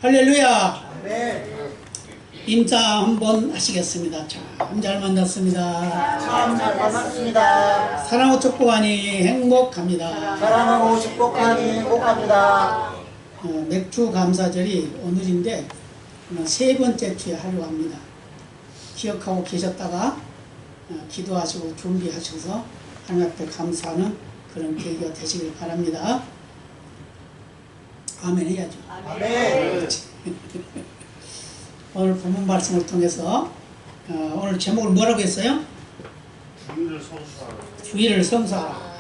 할렐루야. 네. 인사 한번 하시겠습니다. 참 잘 만났습니다. 참 잘 만났습니다. 사랑하고 축복하니 행복합니다. 사랑하고 축복하니 행복합니다. 맥주 감사절이 오늘인데 세 번째 주에 하려고 합니다. 기억하고 계셨다가 기도하시고 준비하셔서 하나님 앞에 감사하는 그런 계기가 되시길 바랍니다. 아멘 해야죠. 아멘. 오늘 본문 말씀을 통해서 오늘 제목을 뭐라고 했어요? 주의를 성수하라. 주일을 성수하라.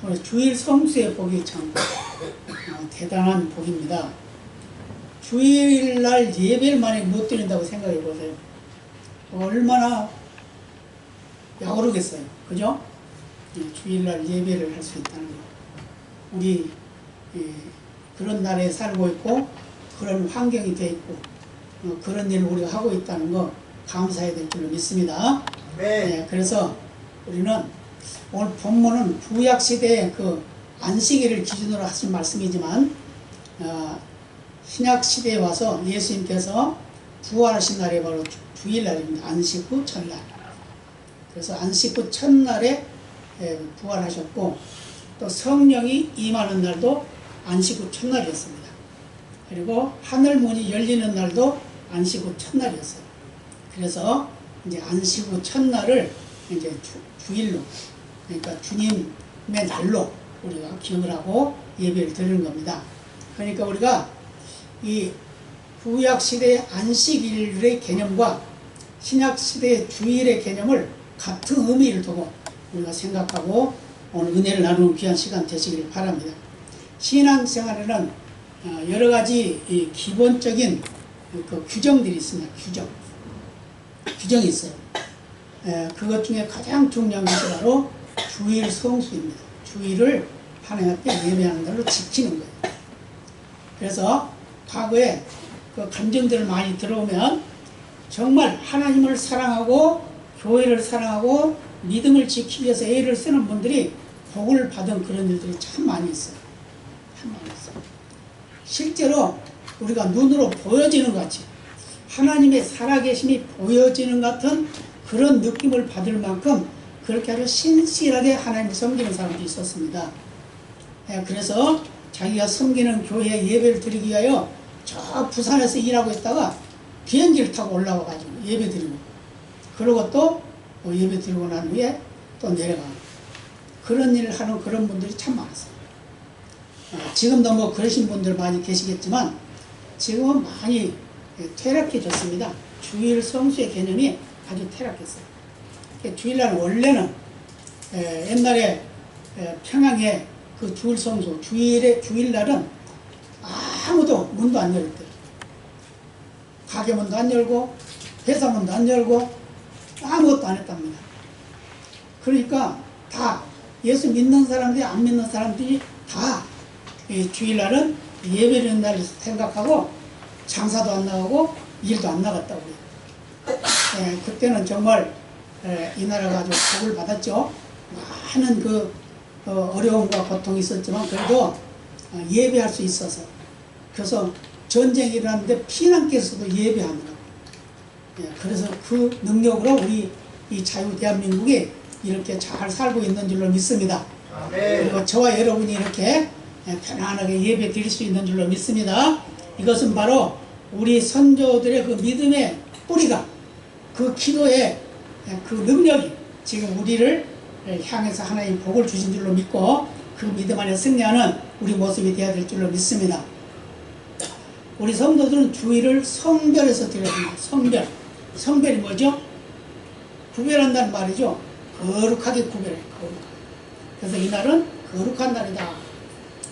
오늘 주일 성수의 복이 참 대단한 복입니다. 주일날 예배를 만약에 못 드린다고 생각해 보세요. 얼마나 야오르겠어요. 그죠? 주일날 예배를 할 수 있다는 거. 우리 그런 나라에 살고 있고 그런 환경이 돼 있고 그런 일을 우리가 하고 있다는 거 감사해야 될 줄로 믿습니다. 네. 그래서 우리는 오늘 본문은 구약시대의 그 안식일을 기준으로 하신 말씀이지만 신약시대에 와서 예수님께서 부활하신 날이 바로 주일날입니다. 안식 후 첫날. 그래서 안식 후 첫날에 부활하셨고 또 성령이 임하는 날도 안식 후 첫날이었습니다. 그리고 하늘 문이 열리는 날도 안식 후 첫날이었어요. 그래서 이제 안식 후 첫날을 이제 주일로, 그러니까 주님의 날로 우리가 기억을 하고 예배를 드리는 겁니다. 그러니까 우리가 이 구약시대의 안식일의 개념과 신약시대의 주일의 개념을 같은 의미를 두고 우리가 생각하고 오늘 은혜를 나누는 귀한 시간 되시길 바랍니다. 신앙생활에는 여러 가지 이 기본적인 그 규정들이 있습니다. 규정이 있어요. 그것 중에 가장 중요한 것이 바로 주일 성수입니다. 주일을 하나님 앞에 예배하는 날로 지키는 거예요. 그래서 과거에 그 감정들을 많이 들어오면 정말 하나님을 사랑하고 교회를 사랑하고 믿음을 지키기 위해서 애를 쓰는 분들이 복을 받은 그런 일들이 참 많이 있어요. 참 많이 있어요. 실제로 우리가 눈으로 보여지는 것 같이 하나님의 살아계심이 보여지는 같은 그런 느낌을 받을 만큼 그렇게 아주 신실하게 하나님을 섬기는 사람도 있었습니다. 그래서 자기가 섬기는 교회에 예배를 드리기 위하여 저 부산에서 일하고 있다가 비행기를 타고 올라와가지고 예배 드리고 그러고 또 예배 드리고 난 후에 또 내려가고 그런 일을 하는 그런 분들이 참 많았어요. 지금도 뭐 그러신 분들 많이 계시겠지만 지금은 많이 퇴락해졌습니다. 주일 성수의 개념이 아주 퇴락했어요. 주일날은 원래는 옛날에 평양에 그 주일 성수, 주일날은 아무도 문도 안 열을 때 가게 문도 안 열고 회사 문도 안 열고 아무것도 안 했답니다. 그러니까 다 예수 믿는 사람들이 안 믿는 사람들이 다 주일날은 예배드리는 날을 생각하고 장사도 안 나가고 일도 안 나갔다고 해요. 그때는 정말 이 나라가 아주 복을 받았죠. 많은 그 어려움과 고통이 있었지만 그래도 예배할 수 있어서 그래서 전쟁이 일어났는데 피난께서도 예배하느라고 그래서 그 능력으로 우리 이 자유 대한민국이 이렇게 잘 살고 있는 줄로 믿습니다. 그리고 저와 여러분이 이렇게 편안하게 예배 드릴 수 있는 줄로 믿습니다. 이것은 바로 우리 선조들의 그 믿음의 뿌리가 그 기도의 그 능력이 지금 우리를 향해서 하나님 복을 주신 줄로 믿고 그 믿음 안에 승리하는 우리 모습이 되어야 될 줄로 믿습니다. 우리 성도들은 주일을 성별해서 드려야 됩니다. 성별이 뭐죠? 구별한다는 말이죠. 거룩하게 구별해요. 거룩하게. 그래서 이날은 거룩한 날이다.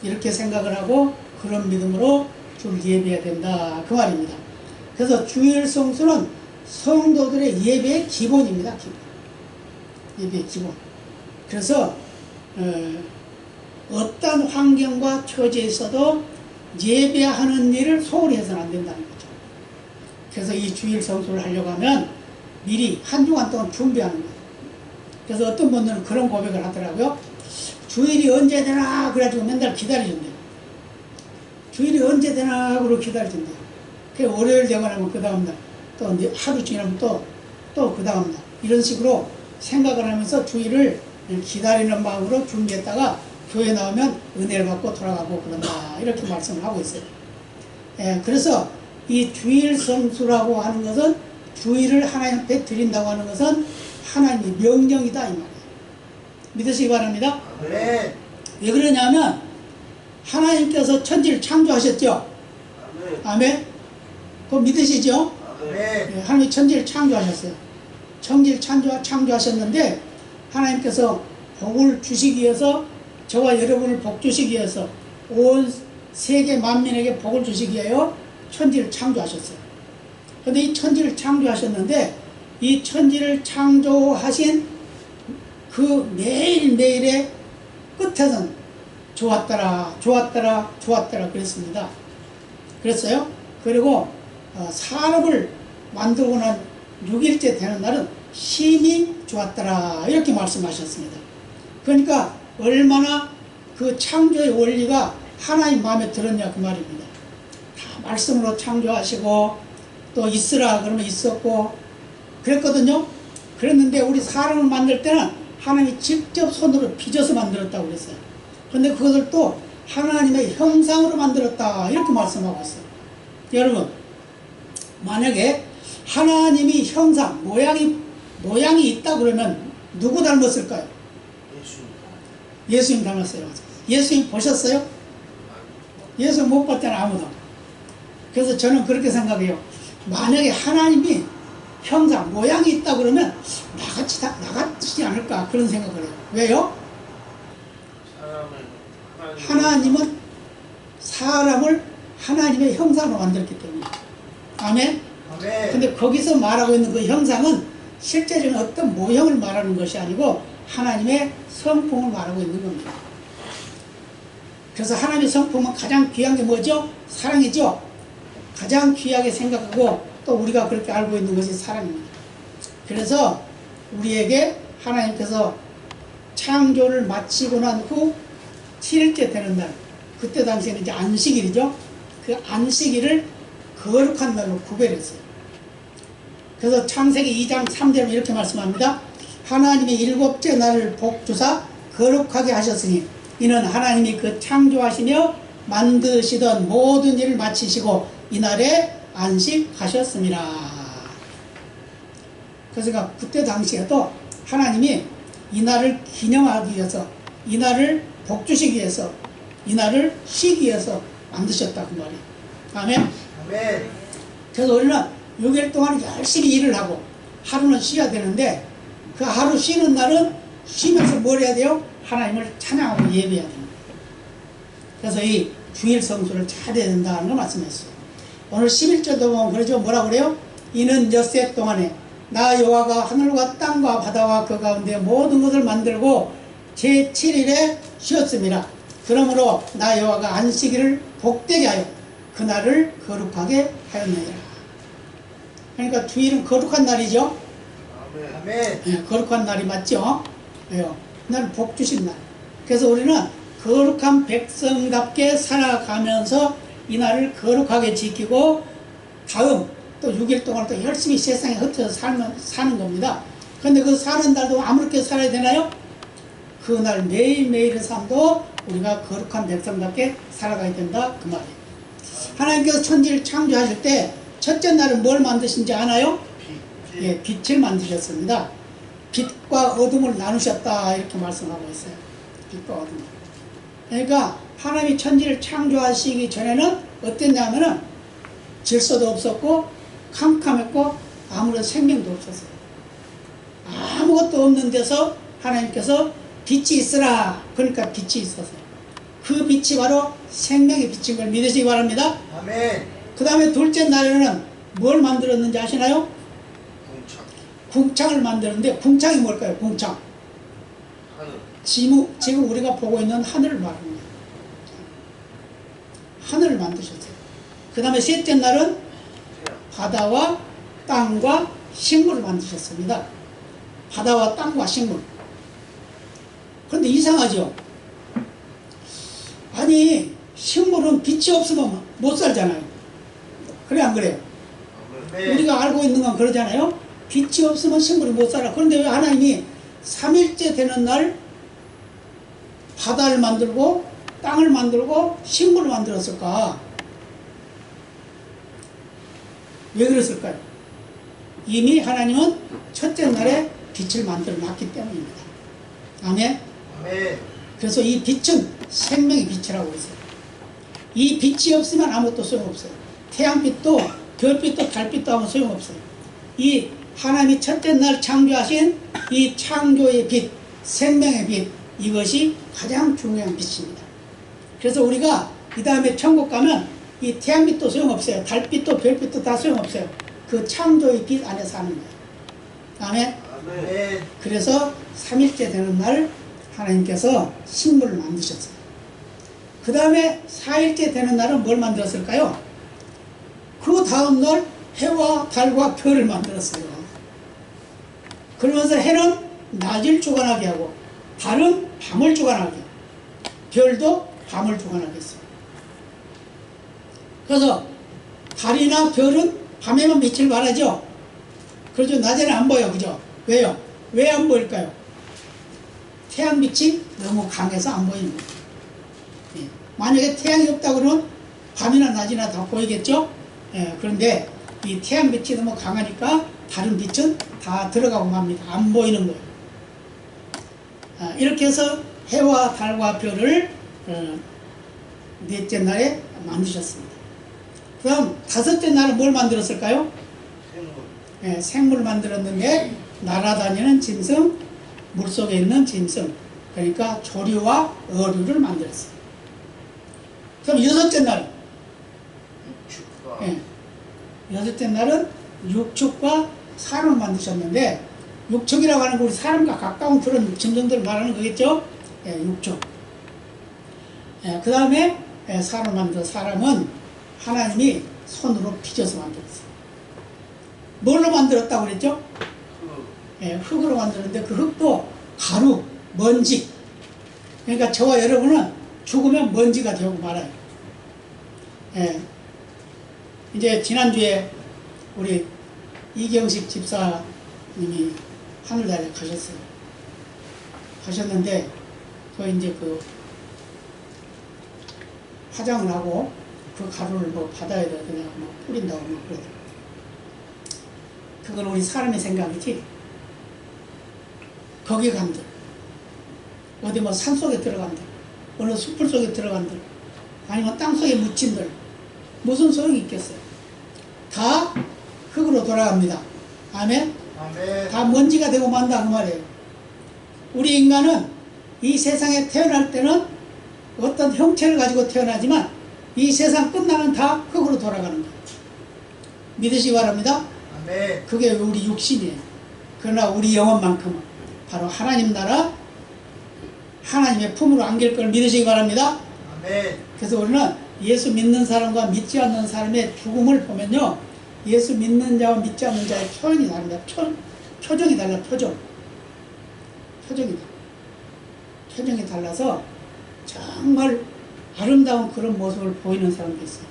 이렇게 생각을 하고 그런 믿음으로 주를 예배해야 된다. 그 말입니다. 그래서 주일 성수는 성도들의 예배의 기본입니다. 예배의 기본. 그래서 어떤 환경과 처지에 있어도 예배하는 일을 소홀히 해서는 안 된다는 거죠. 그래서 이 주일 성수를 하려고 하면 미리 한 주간 동안 준비하는 거예요. 그래서 어떤 분들은 그런 고백을 하더라고요. 주일이 언제 되나 그래가지고 맨날 기다리던데요. 주일이 언제 되나 그러고 기다리던데요. 그 월요일 되고 나면 그 다음날, 또 하루 지나면 또 그 다음날, 이런 식으로 생각을 하면서 주일을 기다리는 마음으로 준비했다가 교회 나오면 은혜를 받고 돌아가고 그런다. 이렇게 말씀을 하고 있어요. 예, 그래서 이 주일 성수라고 하는 것은, 주일을 하나님 앞에 드린다고 하는 것은 하나님의 명령이다 이 말이에요. 믿으시기 바랍니다. 아멘. 왜 그러냐면 하나님께서 천지를 창조하셨죠. 아멘. 그거 믿으시죠? 아멘. 예, 하나님이 천지를 창조하셨어요. 천지를 창조하셨는데 하나님께서 복을 주시기 위해서, 저와 여러분을 복 주시기 위해서, 온 세계 만민에게 복을 주시기 위하여 천지를 창조하셨어요. 그런데 이 천지를 창조하셨는데 이 천지를 창조하신 그 매일매일의 끝에서는 좋았더라 그랬습니다. 그랬어요. 그리고 사람을 만들고 난 6일째 되는 날은 심히 좋았더라 이렇게 말씀하셨습니다. 그러니까 얼마나 그 창조의 원리가 하나님 마음에 들었냐 그 말입니다. 다 말씀으로 창조하시고 또 있으라 그러면 있었고 그랬거든요. 그랬는데 우리 사람을 만들 때는 하나님이 직접 손으로 빚어서 만들었다고 그랬어요. 그런데 그것을 또 하나님의 형상으로 만들었다 이렇게 말씀하고 있어요. 여러분, 만약에 하나님이 형상, 모양이 있다 그러면 누구 닮았을까요? 예수님 닮았어요. 예수님 보셨어요? 예수 못 봤잖아요, 아무도. 그래서 저는 그렇게 생각해요. 만약에 하나님이 형상, 모양이 있다 그러면 나같지 않을까 그런 생각을 해요. 왜요? 하나님은 사람을 하나님의 형상으로 만들었기 때문에. 아멘? 아멘. 근데 거기서 말하고 있는 그 형상은 실제적인 어떤 모형을 말하는 것이 아니고 하나님의 성품을 말하고 있는 겁니다. 그래서 하나님의 성품은 가장 귀한 게 뭐죠? 사랑이죠? 가장 귀하게 생각하고 또 우리가 그렇게 알고 있는 것이 사랑입니다. 그래서 우리에게 하나님께서 창조를 마치고 난 후 7일째 되는 날, 그때 당시에는 이제 안식일이죠. 그 안식일을 거룩한 날로 구별했어요. 그래서 창세기 2장 3절에 이렇게 말씀합니다. 하나님이 일곱째 날을 복주사 거룩하게 하셨으니 이는 하나님이 그 창조하시며 만드시던 모든 일을 마치시고 이날에 안식하셨습니다. 그래서 그때 당시에도 하나님이 이날을 기념하기 위해서, 이날을 복주시기 위해서, 이날을 쉬기 위해서 만드셨다 그 말이에요. 아멘. 아멘. 그래서 우리는 6일 동안 열심히 일을 하고 하루는 쉬어야 되는데 그 하루 쉬는 날은 쉬면서 뭘 해야 돼요? 하나님을 찬양하고 예배해야 됩니다. 그래서 이 주일 성수를 잘 해야 된다는 걸 말씀했어요. 오늘 11절도 보면 그러죠. 뭐라고 그래요? 이는 엿새 동안에 나 여호와가 하늘과 땅과 바다와 그 가운데 모든 것을 만들고 제7일에 쉬었습니다. 그러므로 나 여호와가 안식일을 복되게 하여 그날을 거룩하게 하였느니라. 그러니까 주일은 거룩한 날이죠. 아멘. 네, 거룩한 날이 맞죠? 왜요? 그날 복 주신 날. 그래서 우리는 거룩한 백성답게 살아가면서 이 날을 거룩하게 지키고 다음 또 6일 동안 또 열심히 세상에 흩어져 사는 겁니다. 그런데 그 사는 날도 아무렇게 살아야 되나요? 그날 매일매일의 삶도 우리가 거룩한 백성답게 살아가야 된다 그 말이에요. 하나님께서 천지를 창조하실 때 첫째 날은 뭘 만드신지 아나요? 예, 빛을 만드셨습니다. 빛과 어둠을 나누셨다 이렇게 말씀하고 있어요. 빛과 어둠. 그러니까 하나님이 천지를 창조하시기 전에는 어땠냐면은 질서도 없었고 캄캄했고 아무런 생명도 없었어요. 아무것도 없는 데서 하나님께서 빛이 있으라 그러니까 빛이 있었어요. 그 빛이 바로 생명의 빛인 걸 믿으시기 바랍니다. 아멘. 그 다음에 둘째 날에는 뭘 만들었는지 아시나요? 궁창을 만드는데 궁창이 뭘까요? 궁창. 하늘. 지금 우리가 보고 있는 하늘을 말합니다. 하늘을 만드셨어요. 그 다음에 셋째 날은 바다와 땅과 식물을 만드셨습니다. 바다와 땅과 식물. 그런데 이상하죠? 아니 식물은 빛이 없으면 못 살잖아요. 그래 안 그래요? 아멘. 우리가 알고 있는 건 그러잖아요. 빛이 없으면 식물이 못 살아. 그런데 왜 하나님이 3일째 되는 날 바다를 만들고 땅을 만들고 식물을 만들었을까? 왜 그랬을까요? 이미 하나님은 첫째 날에 빛을 만들어 놨기 때문입니다. 아멘. 아멘. 그래서 이 빛은 생명의 빛이라고 했어요. 이 빛이 없으면 아무것도 소용없어요. 태양빛도 별빛도 달빛도 아무 소용없어요. 이 하나님이 첫째 날 창조하신 이 창조의 빛, 생명의 빛, 이것이 가장 중요한 빛입니다. 그래서 우리가 이 다음에 천국 가면 이 태양빛도 소용없어요. 달빛도 별빛도 다 소용없어요. 그 창조의 빛 안에 사는 거예요. 아멘. 아멘. 그래서 3일째 되는 날 하나님께서 식물을 만드셨어요. 그 다음에 4일째 되는 날은 뭘 만들었을까요? 그 다음 날 해와 달과 별을 만들었어요. 그러면서 해는 낮을 주관하게 하고 달은 밤을 주관하게 하고 별도 밤을 주관하게 했어요. 그래서 달이나 별은 밤에만 빛을 발하죠. 그렇죠. 낮에는 안 보여. 그죠? 왜요? 왜 안 보일까요? 태양빛이 너무 강해서 안 보이는 거예요. 예. 만약에 태양이 없다 그러면 밤이나 낮이나 다 보이겠죠? 예. 그런데 이 태양빛이 너무 강하니까 다른 빛은 다 들어가고 맙니다. 안 보이는 거예요. 이렇게 해서 해와 달과 별을 넷째 날에 만드셨습니다. 그 다음 다섯째 날은 뭘 만들었을까요? 생물. 생물을 만들었는데 날아다니는 짐승, 물속에 있는 짐승, 그러니까 조류와 어류를 만들었어요. 그럼 여섯째 날은? 축하. 여섯째 날은 육축과 사람을 만드셨는데, 육축이라고 하는 거 우리 사람과 가까운 그런 짐승들을 말하는 거겠죠? 육축. 그 다음에 사람을 만든 사람은 하나님이 손으로 빚어서 만들었어요. 뭘로 만들었다고 그랬죠? 흙으로 만들었는데 그 흙도 가루, 먼지. 그러니까 저와 여러분은 죽으면 먼지가 되고 말아요. 이제 지난주에 우리 이경식 집사님이 하늘나라에 가셨어요. 가셨는데 그 이제 그 화장을 하고 그 가루를 뭐 바다에다 그냥 뭐 뿌린다고 뭐 그러더라고요. 그건 우리 사람의 생각이지. 거기 간들, 어디 뭐 산속에 들어간들, 어느 숲풀 속에 들어간들, 아니면 땅속에 묻힌들, 무슨 소용이 있겠어요? 다 흙으로 돌아갑니다. 아멘? 아멘. 다 먼지가 되고 만다 그 말이에요. 우리 인간은 이 세상에 태어날 때는 어떤 형체를 가지고 태어나지만 이 세상 끝나면 다 흙으로 돌아가는 거예요. 믿으시기 바랍니다. 아멘. 그게 우리 육신이에요. 그러나 우리 영혼만큼은 바로 하나님 나라, 하나님의 품으로 안길 걸 믿으시기 바랍니다. 아멘. 그래서 우리는 예수 믿는 사람과 믿지 않는 사람의 죽음을 보면요, 예수 믿는 자와 믿지 않는 자의 표현이 다릅니다. 표정이 달라. 표정이 달라서 정말 아름다운 그런 모습을 보이는 사람도 있어요.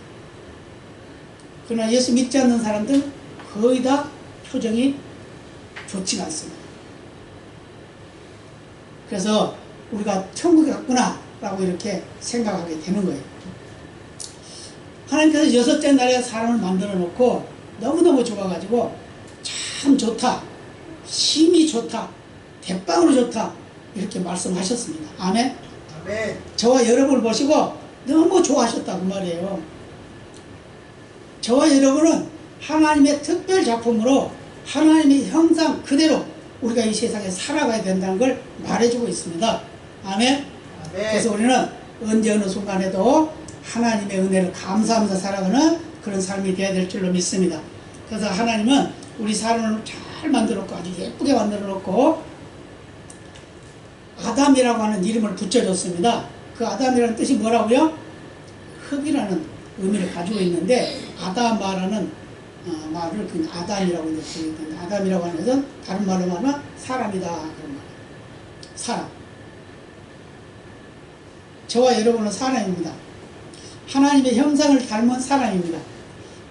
그러나 예수 믿지 않는 사람들 거의 다 표정이 좋지가 않습니다. 그래서 우리가 천국에 갔구나 라고 이렇게 생각하게 되는 거예요. 하나님께서 여섯째 날에 사람을 만들어 놓고 너무너무 좋아가지고 참 좋다, 심히 좋다, 대빵으로 좋다 이렇게 말씀하셨습니다. 아멘. 아멘. 저와 여러분을 보시고 너무 좋아하셨다 그 말이에요. 저와 여러분은 하나님의 특별 작품으로 하나님의 형상 그대로 우리가 이 세상에 살아가야 된다는 걸 말해주고 있습니다. 아멘. 아멘. 그래서 우리는 언제 어느 순간에도 하나님의 은혜를 감사하면서 살아가는 그런 삶이 되어야 될 줄로 믿습니다. 그래서 하나님은 우리 사람을 잘 만들어 놓고 아주 예쁘게 만들어 놓고 아담이라고 하는 이름을 붙여줬습니다. 그 아담이라는 뜻이 뭐라고요? 흙이라는 의미를 가지고 있는데 아담아라는 말을 그냥 아담이라고 이제 부르는데, 아담이라고 하는 것은 다른 말로 말하면 사람이다 그런 말이에요. 사람. 저와 여러분은 사람입니다. 하나님의 형상을 닮은 사람입니다.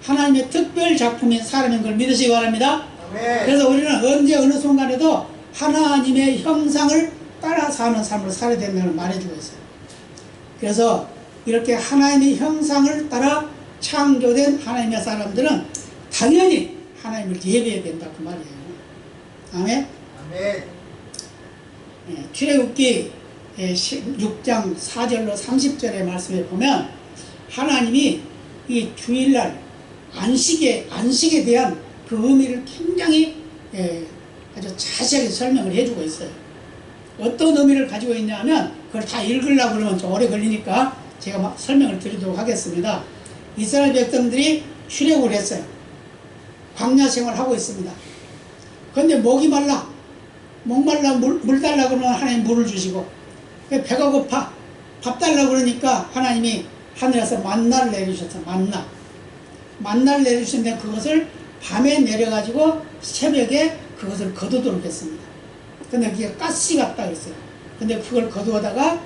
하나님의 특별 작품인 사람인 걸 믿으시기 바랍니다. 아멘. 그래서 우리는 언제 어느 순간에도 하나님의 형상을 따라 사는 삶을 살아야 된다는 걸 말해주고 있어요. 그래서 이렇게 하나님의 형상을 따라 창조된 하나님의 사람들은 당연히 하나님을 예배해야 된다 그 말이에요. 아멘. 아멘. 출애굽기 6장 4절로 30절의 말씀에 보면 하나님이 이 주일날 안식에 대한 그 의미를 굉장히 아주 자세하게 설명을 해주고 있어요. 어떤 의미를 가지고 있냐 하면 그걸 다 읽으려고 그러면 좀 오래 걸리니까 제가 막 설명을 드리도록 하겠습니다. 이스라엘 백성들이 출애굽을 했어요. 광야 생활을 하고 있습니다. 그런데 목이 말라, 목말라 물 달라 그러면 하나님 물을 주시고, 배가 고파 밥 달라 그러니까 하나님이 하늘에서 만나를 내리셨어요. 만나를 내리셨는데 그것을 밤에 내려가지고 새벽에 그것을 거두도록 했습니다. 근데 그게 가시 같다 그랬어요. 근데 그걸 거두어다가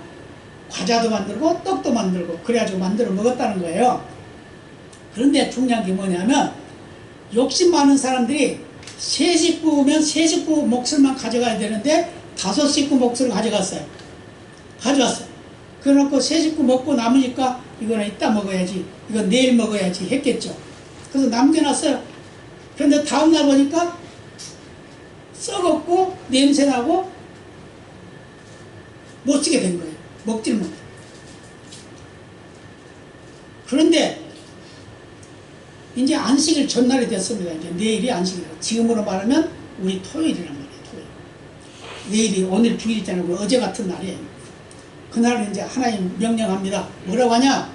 과자도 만들고 떡도 만들고 그래가지고 만들어 먹었다는 거예요. 그런데 중요한 게 뭐냐면 욕심 많은 사람들이 세 식구면 세 식구 몫을만 가져가야 되는데 5식구 몫을 가져왔어요. 그래놓고 세 식구 먹고 남으니까 이거는 이따 먹어야지, 이건 내일 먹어야지 했겠죠. 그래서 남겨놨어요. 그런데 다음날 보니까 썩었고 냄새나고 못 쓰게 된 거예요. 먹질 못해. 그런데 이제 안식일 전날이 됐습니다. 이제 내일이 안식일이라고. 지금으로 말하면 우리 토요일이란 말이에요. 토요일. 내일이 오늘 주일이잖아요. 어제 같은 날이에요. 그날은 이제 하나님 명령합니다. 뭐라고 하냐?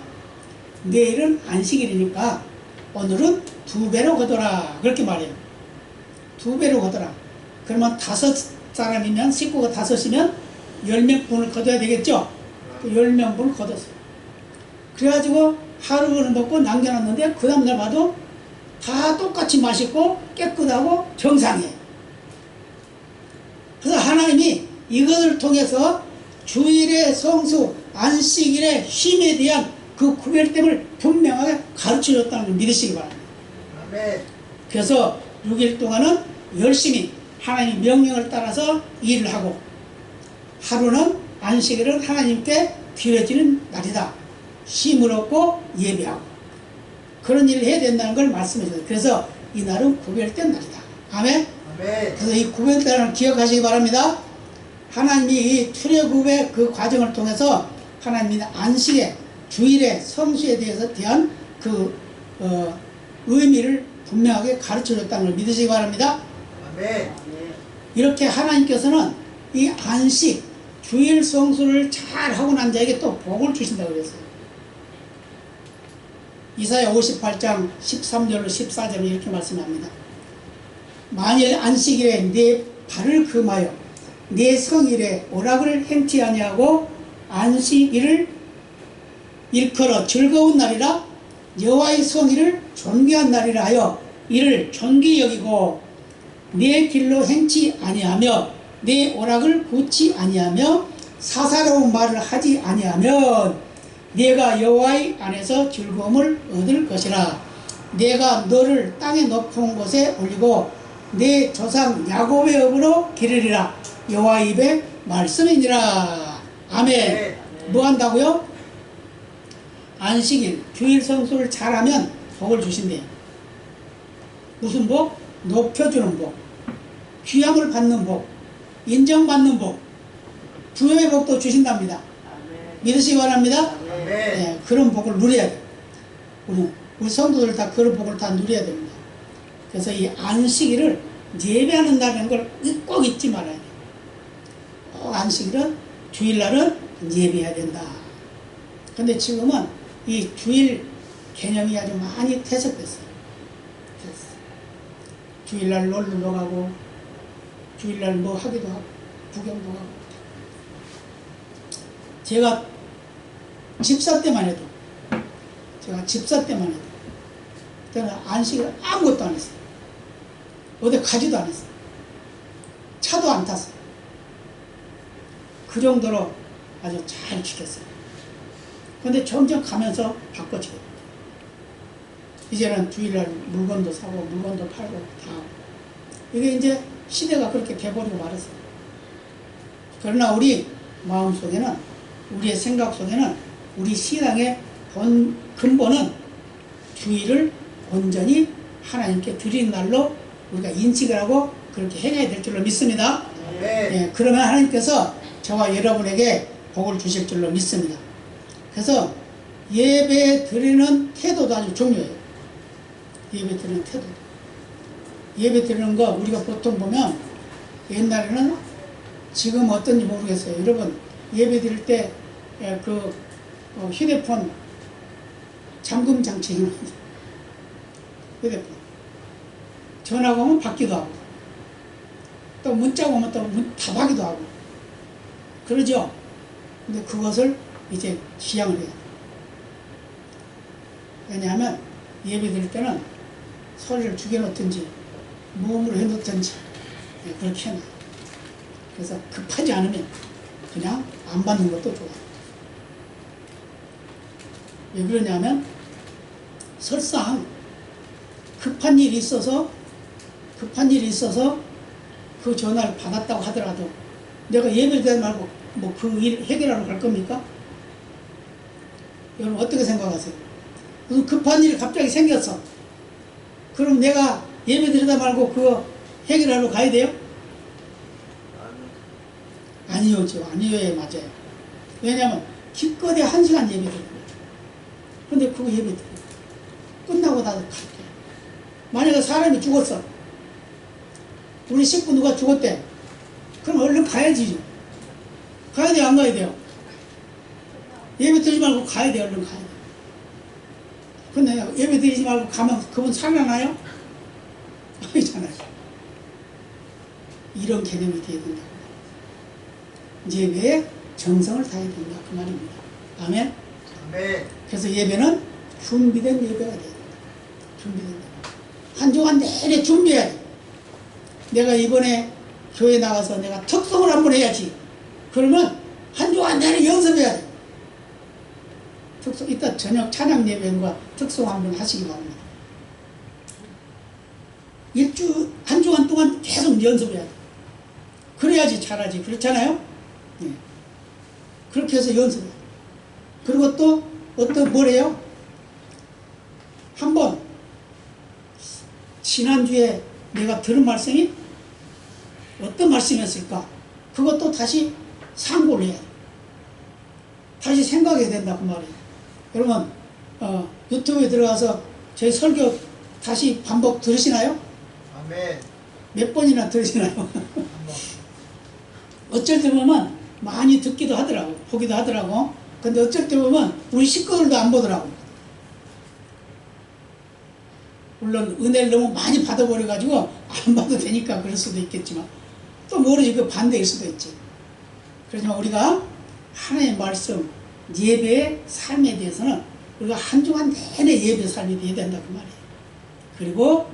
내일은 안식일이니까 오늘은 2배로 거둬라. 그렇게 말해요. 2배로 거둬라. 그러면 5사람이면 식구가 5이면 10명분을 거둬야 되겠죠? 그 10명분을 거뒀어요. 그래가지고 하루는 먹고 남겨놨는데 그 다음날 봐도 다 똑같이 맛있고 깨끗하고 정상이에요. 그래서 하나님이 이것을 통해서 주일의 성수, 안식일의 쉼에 대한 그 구별됨을 분명하게 가르쳐줬다는 걸 믿으시기 바랍니다. 아멘. 그래서 6일 동안은 열심히 하나님의 명령을 따라서 일을 하고, 하루는 안식일은 하나님께 드려지는 날이다. 쉼을 얻고 예배하고 그런 일을 해야 된다는 걸 말씀해 주세요. 그래서 이 날은 구별된 날이다. 아멘. 아멘. 그래서 이 구별된 날을 기억하시기 바랍니다. 하나님이 이 출애굽의 그 과정을 통해서 하나님이 안식의 주일의 성수에 대한 그 의미를 분명하게 가르쳐 줬다는 걸 믿으시기 바랍니다. 아멘. 이렇게 하나님께서는 이 안식 주일 성수를 잘 하고 난 자에게 또 복을 주신다고 그랬어요. 이사야 58장 13절로 14절에 이렇게 말씀합니다. 만일 안식일에 내 발을 금하여 내 성일에 오락을 행치 아니하고 안식일을 일컬어 즐거운 날이라 여호와의 성일을 존귀한 날이라 하여 이를 존귀 여기고 내 길로 행치 아니하며 내 오락을 굳지 아니하며 사사로운 말을 하지 아니하면 내가 여호와의 안에서 즐거움을 얻을 것이라. 내가 너를 땅의 높은 곳에 올리고 내 조상 야곱의 업으로 기르리라. 여호와의 입의 말씀이니라. 아멘. 뭐 한다고요? 안식일 주일 성수를 잘하면 복을 주신대요. 무슨 복? 높여주는 복, 귀함을 받는 복, 인정받는 복, 부여의 복도 주신답니다. 믿으시기 바랍니다. 네, 그런 복을 누려야 돼요. 우리 성도들 다 그런 복을 다 누려야 됩니다. 그래서 이 안식일을 예배한다는 걸 꼭 잊지 말아야 돼요. 안식일은 주일날은 예배해야 된다. 근데 지금은 이 주일 개념이 아주 많이 퇴색됐어요. 주일날 놀러 가고 주일날 뭐 하기도 하고 구경도 하고. 제가 집사 때만 해도 저는 안식을 아무것도 안 했어요. 어디 가지도 안 했어요. 차도 안 탔어요. 그 정도로 아주 잘 지켰어요. 근데 점점 가면서 바꿔지고 이제는 주일날 물건도 사고 물건도 팔고 다 하고. 이게 이제 시대가 그렇게 돼버리고 말았어요. 그러나 우리 마음속에는, 우리의 생각 속에는 우리 신앙의 근본은 주일을 온전히 하나님께 드리는 날로 우리가 인식을 하고 그렇게 행해야 될 줄로 믿습니다. 예, 그러면 하나님께서 저와 여러분에게 복을 주실 줄로 믿습니다. 그래서 예배 드리는 태도도 아주 중요해요. 예배 드리는 태도. 예배 드리는 거 우리가 보통 보면 옛날에는, 지금 어떤지 모르겠어요. 여러분 예배 드릴 때 그 휴대폰 잠금 장치 해놓습니다. 휴대폰 전화가 오면 받기도 하고 또 문자가 오면 또 답하기도 하고 그러죠. 근데 그것을 이제 지양을 해요. 왜냐하면 예배 드릴 때는 소리를 죽여놓든지 무음으로 해놓든지 그렇게 해놔요. 그래서 급하지 않으면 그냥 안 받는 것도 좋아요. 왜 그러냐면 설상 급한 일이 있어서 그 전화를 받았다고 하더라도 내가 예배를 드리지 말고 뭐 그 일 해결하러 갈 겁니까? 여러분 어떻게 생각하세요? 무슨 급한 일이 갑자기 생겼어. 그럼 내가 예배 드리다 말고 그거 해결하러 가야 돼요? 아니요죠. 아니요에 맞아요. 왜냐하면 기껏해 1시간 예배 드리는 거예요. 근데 그거 예배 드려요. 끝나고 나도 갈게요. 만약에 사람이 죽었어. 우리 식구 누가 죽었대. 그럼 얼른 가야지. 가야 돼요? 안 가야 돼요? 예배 드리지 말고 가야 돼요? 얼른 가야 돼요? 근데 예배 드리지 말고 가면 그분 살아나요? 아니잖아요. 이런 개념이 돼야 된다고. 예배에 정성을 다해야 된다. 그 말입니다. 아멘? 아멘. 그래서 예배는 준비된 예배가 돼야 된다. 준비된 예배. 한 주간 내내 준비해야 돼. 내가 이번에 교회 나가서 내가 특송을 한번 해야지. 그러면 한 주간 내내 연습해야 돼. 특송, 이따 저녁 찬양 예배과 특송 한번 하시기 바랍니다. 한 주간 동안 계속 연습해야 돼. 그래야지 잘하지. 그렇잖아요? 네. 그렇게 해서 연습해. 그리고 또 뭐래요? 한번 지난주에 내가 들은 말씀이 어떤 말씀이었을까? 그것도 다시 상고를 해야 돼. 다시 생각해야 된다 그 말이에요. 여러분 유튜브에 들어가서 저희 설교 다시 반복 들으시나요? 아멘. 몇 번이나 들으시나요? 어쩔 때 보면 많이 듣기도 하더라고, 보기도 하더라고. 근데 어쩔 때 보면 우리 식구들도 안 보더라고. 물론 은혜를 너무 많이 받아버려가지고 안 봐도 되니까 그럴 수도 있겠지만 또 모르지, 그 반대일 수도 있지. 그렇지만 우리가 하나님의 말씀, 예배의 삶에 대해서는 우리가 한 주간 내내 예배 삶이 돼야 된다 그 말이에요. 그리고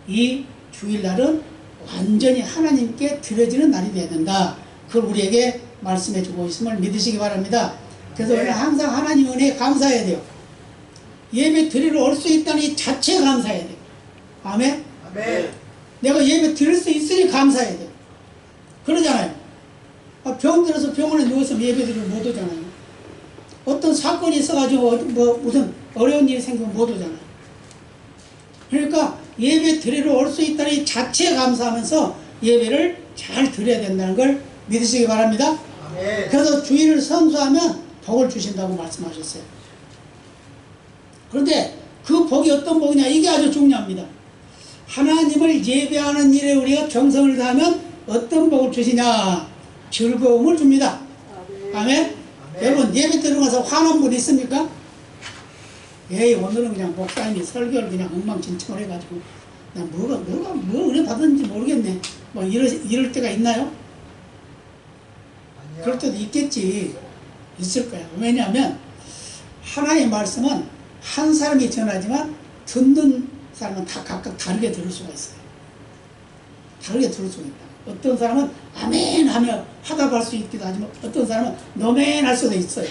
이 주일날은 완전히 하나님께 드려지는 날이 돼야 된다. 그걸 우리에게 말씀해 주고 있음을 믿으시기 바랍니다. 그래서 우리는 항상 하나님 은혜에 감사해야 돼요. 예배 드리러 올 수 있다는 이 자체에 감사해야 돼요. 아멘? 아멘. 내가 예배 드릴 수 있으니 감사해야 돼요. 그러잖아요. 병 들어서 병원에 누워서 예배 드리러 못 오잖아요. 어떤 사건이 있어가지고 무슨 어려운 일이 생기면 못 오잖아요. 그러니까 예배 드리러 올 수 있다는 이 자체에 감사하면서 예배를 잘 드려야 된다는 걸 믿으시기 바랍니다. 아멘. 그래서 주일을 선수하면 복을 주신다고 말씀하셨어요. 그런데 그 복이 어떤 복이냐, 이게 아주 중요합니다. 하나님을 예배하는 일에 우리가 정성을 다하면 어떤 복을 주시냐? 즐거움을 줍니다. 아멘? 아멘. 여러분 예배 들어가서 화난 분 있습니까? 에이, 오늘은 그냥 목사님이 설교를 그냥 엉망진창을 해가지고 나 뭐 은혜 받았는지 모르겠네, 뭐 이럴 때가 있나요? 아니야. 그럴 때도 있겠지. 있을 거야. 왜냐하면 하나의 말씀은 한 사람이 전하지만 듣는 사람은 다 각각 다르게 들을 수가 있어요. 다르게 들을 수가 있다. 어떤 사람은 아멘 하며 화답할 수 있기도 하지만 어떤 사람은 노멘 할 수도 있어요.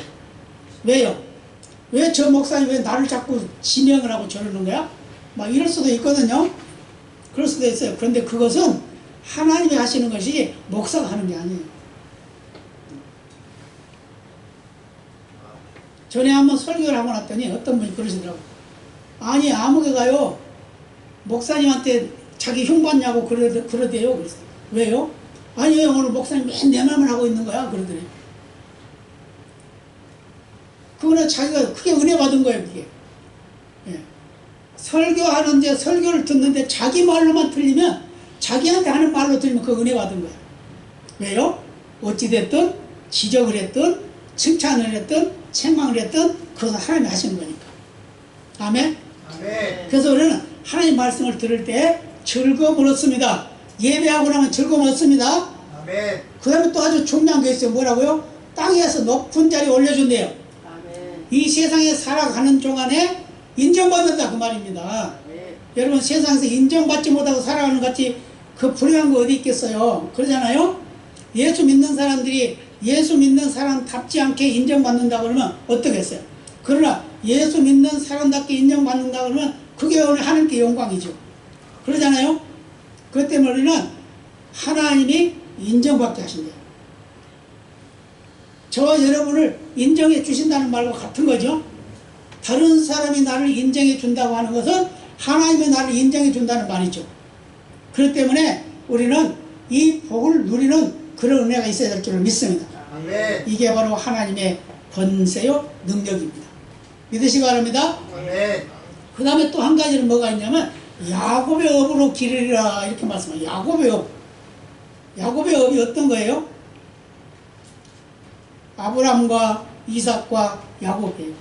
왜요? 왜 저 목사님 왜 나를 자꾸 지명을 하고 저러는 거야? 막 이럴 수도 있거든요. 그럴 수도 있어요. 그런데 그것은 하나님이 하시는 것이 목사가 하는 게 아니에요. 전에 한번 설교를 하고 났더니 어떤 분이 그러시더라고요. 아니 아무개가요 목사님한테 자기 흉받냐고 그러대요. 그래서 왜요? 아니요 오늘 목사님 맨 내 말만 하고 있는 거야 그러더래요. 그거는 자기가 크게 은혜 받은 거예요. 그게 예. 설교하는데 설교를 듣는데 자기 말로만 틀리면 자기한테 하는 말로 들으면 그 은혜 받은 거야. 왜요? 어찌됐든 지적을 했든 칭찬을 했든 책망을 했든 그것은 하나님이 하시는 거니까. 아멘? 아멘. 그래서 우리는 하나님 말씀을 들을 때 즐거움을 얻습니다. 예배하고 나면 즐거움을 얻습니다. 아멘. 그 다음에 또 아주 중요한 게 있어요. 뭐라고요? 땅에서 높은 자리에 올려준대요. 아멘. 이 세상에 살아가는 동안에 인정받는다 그 말입니다. 아멘. 여러분 세상에서 인정받지 못하고 살아가는 것 같이 그 불행한 거 어디 있겠어요. 그러잖아요. 예수 믿는 사람들이 예수 믿는 사람답지 않게 인정받는다 그러면 어떻겠어요. 그러나 예수 믿는 사람답게 인정받는다 그러면 그게 오늘 하나님께 영광이죠. 그러잖아요. 그것 때문에 우리는 하나님이 인정받게 하신대요. 저와 여러분을 인정해 주신다는 말과 같은 거죠. 다른 사람이 나를 인정해 준다고 하는 것은 하나님이 나를 인정해 준다는 말이죠. 그렇기 때문에 우리는 이 복을 누리는 그런 은혜가 있어야 될 줄을 믿습니다. 아멘. 이게 바로 하나님의 권세요 능력입니다. 믿으시기 바랍니다. 아멘. 그 다음에 또 한 가지는 뭐가 있냐면 야곱의 업으로 기르리라 이렇게 말씀해요. 야곱의 업. 야곱의 업이 어떤 거예요? 아브람과 이삭과 야곱이에요.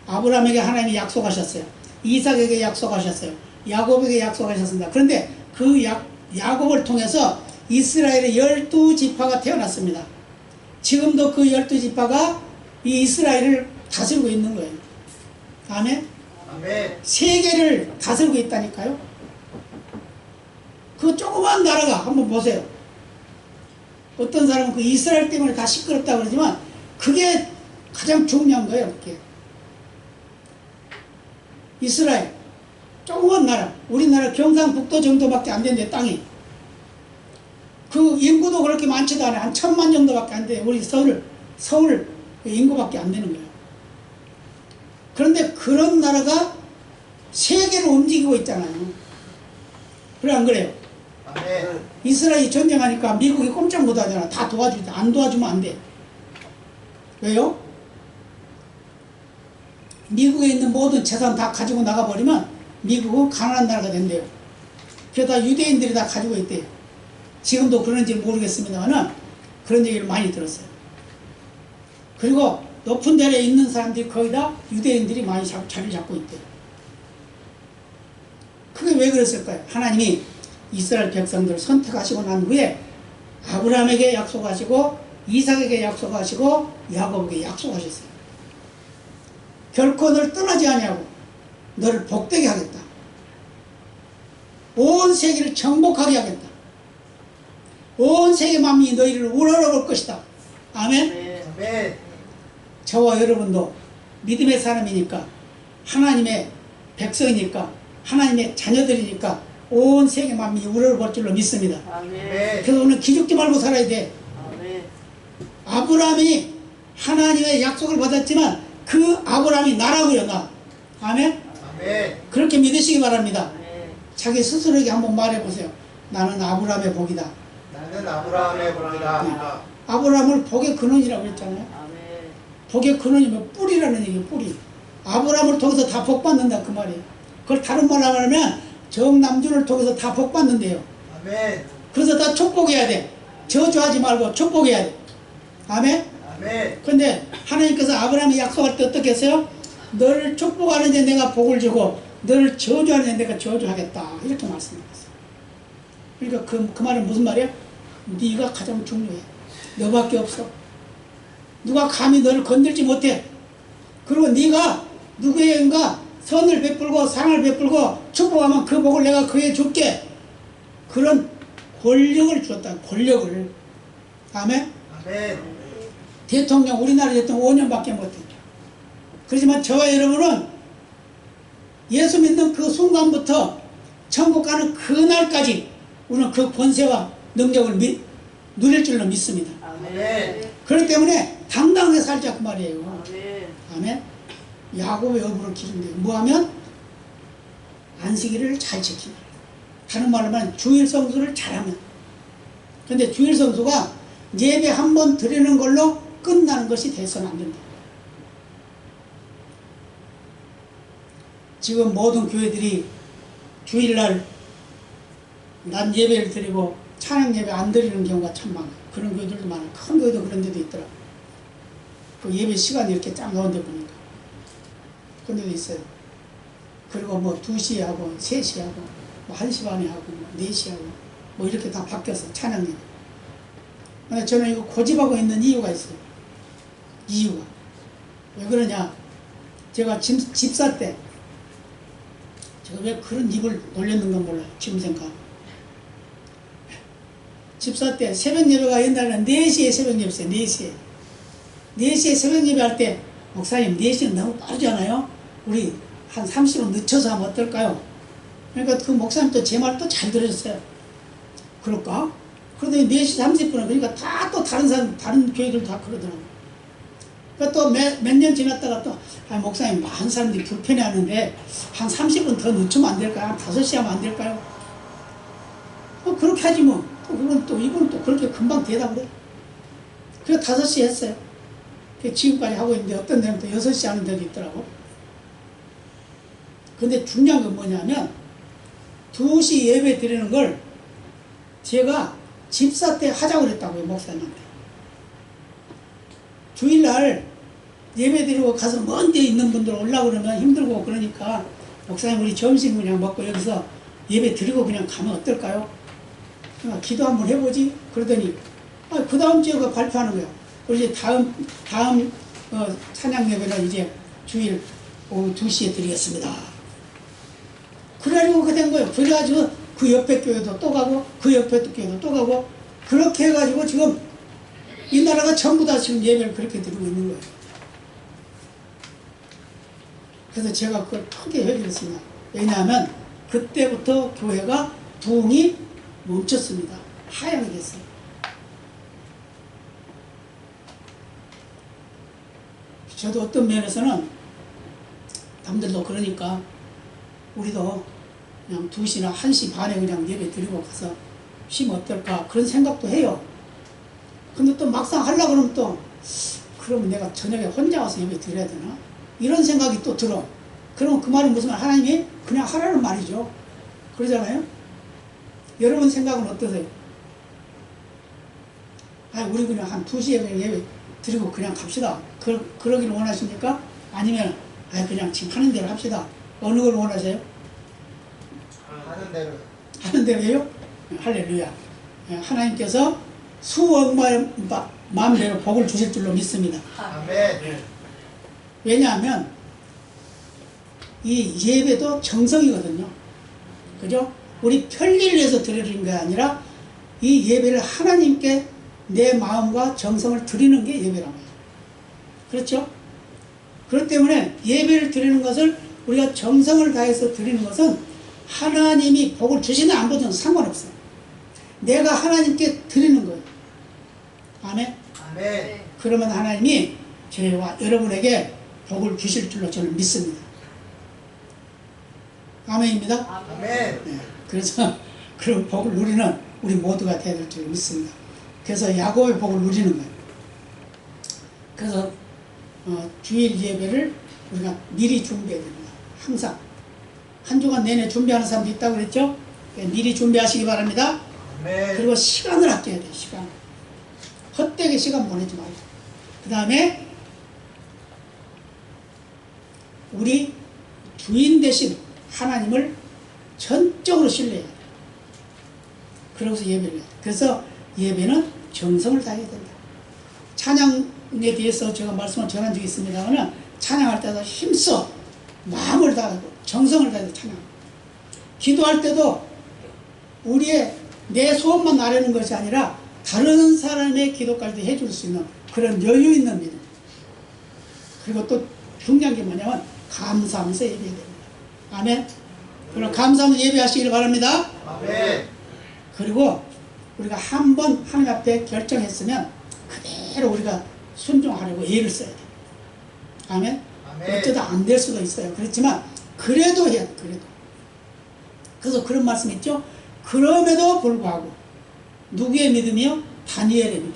아브람에게 하나님이 약속하셨어요. 이삭에게 약속하셨어요. 야곱에게 약속하셨습니다. 그런데 그 야곱을 통해서 이스라엘의 12지파가 태어났습니다. 지금도 그 12지파가 이 이스라엘을 다스리고 있는 거예요. 아멘? 아멘. 세계를 다스리고 있다니까요. 그 조그만 나라가 한번 보세요. 어떤 사람은 그 이스라엘 때문에 다 시끄럽다고 그러지만 그게 가장 중요한 거예요. 그게. 이스라엘 조그만 나라, 우리나라 경상북도 정도밖에 안 되는데 땅이 그 인구도 그렇게 많지도 않아요. 한 1000만 정도밖에 안 돼요. 우리 서울 인구밖에 안 되는 거예요. 그런데 그런 나라가 세계를 움직이고 있잖아요. 그래 안 그래요? 아멘. 이스라엘이 전쟁하니까 미국이 꼼짝 못 하잖아. 다 도와주지. 안 도와주면 안 돼. 왜요? 미국에 있는 모든 재산 다 가지고 나가버리면 미국은 가난한 나라가 된대요. 그러다 유대인들이 다 가지고 있대요. 지금도 그런지 모르겠습니다만 그런 얘기를 많이 들었어요. 그리고 높은 자리에 있는 사람들이 거의 다 유대인들이 많이 자리 잡고 있대요. 그게 왜 그랬을까요? 하나님이 이스라엘 백성들을 선택하시고 난 후에 아브라함에게 약속하시고 이삭에게 약속하시고 야곱에게 약속하셨어요. 결코 너를 떠나지 아니하고 너를 복되게 하겠다. 온 세계를 정복하게 하겠다. 온 세계 만민이 너희를 우러러볼 것이다. 아멘? 아멘. 저와 여러분도 믿음의 사람이니까 하나님의 백성이니까 하나님의 자녀들이니까 온 세계 만민이 우러러볼 줄로 믿습니다. 아멘. 그래서 오늘 기죽지 말고 살아야 돼. 아멘. 아브라함이 하나님의 약속을 받았지만 그 아브라함이 나라고요. 나. 아멘? 아멘. 그렇게 믿으시기 바랍니다. 아멘. 자기 스스로에게 한번 말해보세요. 나는 아브라함의 복이다. 나는 아브라함의 복이다. 아브라함을 복의 근원이라고 했잖아요. 아멘. 복의 근원이면 뿌리라는 얘기예요. 뿌리. 아브라함을 통해서 다 복받는다 그 말이에요. 그걸 다른 말로 하면 정남준을 통해서 다 복받는데요. 아멘. 그래서 다 축복해야 돼. 저주하지 말고 축복해야 돼. 아멘? 아멘. 근데 하나님께서 아브라함이 약속할 때 어떻게 했어요? 너를 축복하는 데 내가 복을 주고 너를 저주하는 데 내가 저주하겠다. 이렇게 말씀하셨어요. 그러니까 그 말은 무슨 말이야? 네가 가장 중요해. 너밖에 없어. 누가 감히 너를 건들지 못해. 그리고 네가 누구에겐가 선을 베풀고 상을 베풀고 축복하면 그 복을 내가 그에 줄게. 그런 권력을 주었다. 권력을. 아멘? 아멘. 대통령 우리나라 대통령 5년밖에 못했죠. 그렇지만 저와 여러분은 예수 믿는 그 순간부터 천국 가는 그날까지 우리는 그 권세와 능력을 누릴 줄로 믿습니다. 아멘. 그렇기 때문에 당당하게 살자고 말이에요. 아멘. 아멘. 야곱의 어부를 기른대요. 뭐하면? 안식일을 잘 지키면. 다른 말로 하면 주일 성수를 잘하면. 근데 주일 성수가 예배 한 번 드리는 걸로 끝나는 것이 돼서는 안 된다. 지금 모든 교회들이 주일날 난 예배를 드리고 찬양 예배 안 드리는 경우가 참 많아요. 그런 교회들도 많아요. 큰 교회도 그런 데도 있더라고요. 그 예배 시간이 이렇게 쫙 넣은데 보니까. 그런 데도 있어요. 그리고 뭐 2시에 하고 3시에 하고 뭐 1시 반에 하고 뭐 4시에 하고 뭐 이렇게 다 바뀌었어요. 찬양 예배. 근데 저는 이거 고집하고 있는 이유가 있어요. 이유가. 왜 그러냐. 제가 집사 때 제가 왜 그런 입을 놀렸는가 몰라요. 지금 생각. 집사 때 새벽 예배가 옛날에는 4시에 새벽 예배였어요. 4시에. 4시에 새벽 예배 할 때 목사님 4시는 너무 빠르잖아요. 우리 한 30분 늦춰서 하면 어떨까요? 그러니까 그 목사님 또 제 말 또 잘 들으셨어요. 그럴까? 그러더니 4시 30분에 그러니까 다 또 다른 사람, 다른 교회들 다 그러더라고요. 그러니까 또 몇 년 지났다가 또 목사님 많은 사람들이 불편해하는데 한 30분 더 늦추면 안 될까요? 한 5시 하면 안 될까요? 그렇게 하지 뭐. 또 그건 또 이건 또 그렇게 금방 대답을 해. 그래서 5시 했어요. 지금까지 하고 있는데 어떤 데는 또 6시 하는 데도 있더라고. 근데 중요한 건 뭐냐면 2시 예배 드리는 걸 제가 집사 때 하자고 그랬다고요. 목사님한테. 주일날 예배 드리고 가서 먼 데 있는 분들 올라오고 그러면 힘들고 그러니까 목사님 우리 점심 그냥 먹고 여기서 예배 드리고 그냥 가면 어떨까요? 기도 한번 해보지. 그러더니 그 다음 주에 그 발표하는 거야. 우리 이제 다음 찬양 예배는 이제 주일 오후 2시에 드리겠습니다. 그래가지고 그렇게 된 거예요. 그래가지고 그 옆에 교회도 또 가고 그 옆에 교회도 또 가고 그렇게 해가지고 지금 이 나라가 전부 다 지금 예배를 그렇게 드리고 있는 거예요. 그래서 제가 그걸 크게 회개했습니다. 왜냐하면 그때부터 교회가 부흥이 멈췄습니다. 하향이 됐어요. 저도 어떤 면에서는 남들도 그러니까 우리도 그냥 2시나 1시 반에 그냥 예배 드리고 가서 쉬면 어떨까 그런 생각도 해요. 근데 또 막상 하려고 그러면 또 그러면 내가 저녁에 혼자 와서 예배 드려야 되나? 이런 생각이 또 들어. 그러면 그 말이 무슨 말? 하나님이 그냥 하라는 말이죠. 그러잖아요? 여러분 생각은 어떠세요? 우리 그냥 한 2시에 그냥 예배 드리고 그냥 갑시다. 그러기를 원하십니까? 아니면 그냥 지금 하는 대로 합시다. 어느 걸 원하세요? 하는 대로. 하는 대로요? 할렐루야. 하나님께서 수억만 배로 복을 주실 줄로 믿습니다. 아멘. 왜냐하면 이 예배도 정성이거든요. 그죠? 우리 편리를 위해서 드리는 게 아니라 이 예배를 하나님께 내 마음과 정성을 드리는 게 예배랍니다. 그렇죠? 그렇기 때문에 예배를 드리는 것을 우리가 정성을 다해서 드리는 것은 하나님이 복을 주시나 안 주시나 상관없어요. 내가 하나님께 드리는 거예요. 아멘? 아멘. 그러면 하나님이 저희와 여러분에게 복을 주실 줄로 저는 믿습니다. 아멘입니다. 아멘. 네, 그래서 그런 복을 누리는 우리 모두가 되어야 될 줄로 믿습니다. 그래서 야곱의 복을 누리는 거예요. 그래서 주일 예배를 우리가 미리 준비해야 됩니다. 항상 한 주간 내내 준비하는 사람도 있다고 그랬죠? 미리 준비하시기 바랍니다. 아멘. 그리고 시간을 아껴야 돼요. 시간. 헛되게 시간 보내지 말고. 그 다음에 우리 주인 대신 하나님을 전적으로 신뢰해야 돼요. 그러고서 예배를 해요. 그래서 예배는 정성을 다해야 된다. 찬양에 대해서 제가 말씀을 전한 적이 있습니다만 찬양할 때도 힘써 마음을 다하고 정성을 다해서 찬양. 기도할 때도 우리의 내 소원만 아뢰는 것이 아니라 다른 사람의 기도까지도 해줄 수 있는 그런 여유 있는 믿음. 그리고 또 중요한 게 뭐냐면 감사하면서 예배해야 됩니다. 아멘. 그럼 감사하면 예배하시길 바랍니다. 아멘. 그리고 우리가 한번 하나님 앞에 결정했으면 그대로 우리가 순종하려고 애를 써야 돼. 아멘. 아멘. 어쩌다 안 될 수도 있어요. 그렇지만 그래도 해야 돼. 그래도. 그래서 그런 말씀 있죠. 그럼에도 불구하고 누구의 믿음이요? 다니엘의 믿음.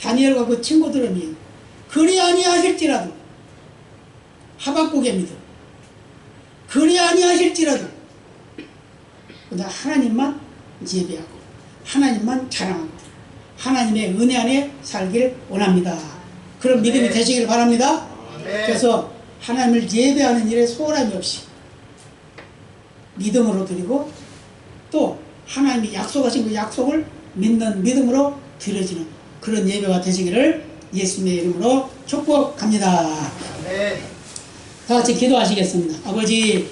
다니엘과 그 친구들의 믿음. 그리 아니하실지라도 하박국의 믿음. 그리 아니하실지라도 그러나 하나님만 예배하고 하나님만 자랑하고 하나님의 은혜 안에 살길 원합니다. 그런 믿음이 되시길 바랍니다. 아멘. 그래서 하나님을 예배하는 일에 소홀함이 없이 믿음으로 드리고 또 하나님이 약속하신 그 약속을 믿는 믿음으로 드려지는 그런 예배가 되시기를 예수님의 이름으로 축복합니다. 아멘. 다 같이 기도하시겠습니다. 아버지